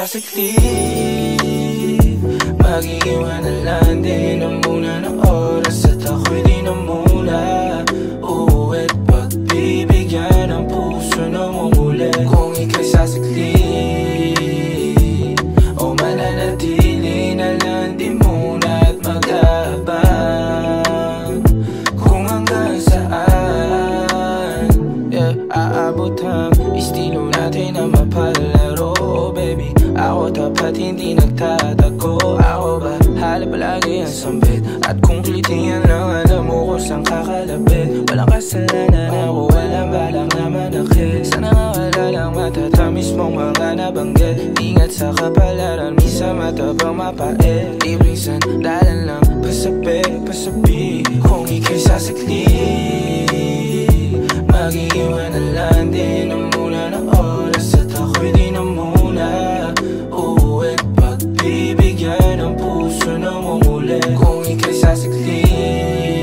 sasaglit, mag-iiwan na lang din na muna ng oras at ako'y di na muna uuwi't pagbibigyan ng puso na umuli. Kung ika'y sasaglit o mananatili na lang din muna at mag-aabang kung hanggang saan aabot ang estilo natin na mapalaro. Baby, ako tapat hindi nagtatago. Ako ba hala palagi ang sambit? At kung klitihan lang alam mo kung saan kakalapit. Walang kasalanan ako, walang balak na manakit. Sana nga wala lang matatamis mong mga nabanggit. Ingat sa kapalaran, misa matabang mapait. Ibig sandalan lang, pasabi kung ika'y sasaglit, mag-iiwan na lang din ang muna ng oras at ako'y di na muna uuwi't pagbibigyan ng puso na umuli. Kung ika'y sasaglit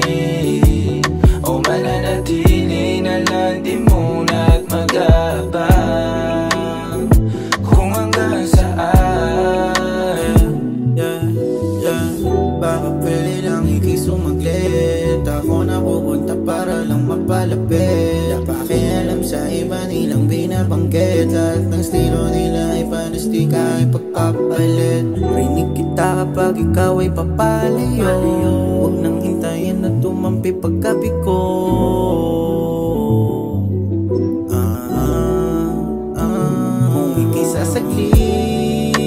o mananatili na lang din muna at mag-aabang kung hanggang saan. Baka pwede lang ika'y sumaglit. Ako na pupunta para lang mapalapit. Pakialam sa iba nilang binabanggit. Lahat ng estilo nila ay panasti ka ay pagkapalit. Rinig kita kapag ikaw ay papalayo. Huwag nang hintayin na tumampi paggabi ko. Kung ika'y sasaglit,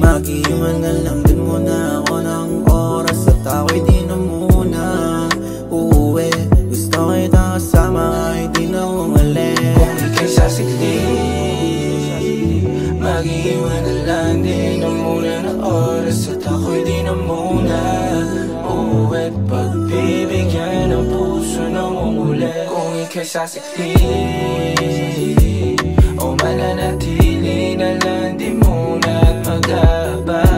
mag-iwan na lang din muna ako ng oras at ako'y di na muna uuwi. Gusto kita kasama ay di na umalis. Kung ika'y sasaglit, mag-iwan na lang din ang muna ng oras at ako'y di na muna uuwi't pagbibigyan ng puso na umuli. Kung ika'y sasaglit o mananatili na lang din muna at mag-aabang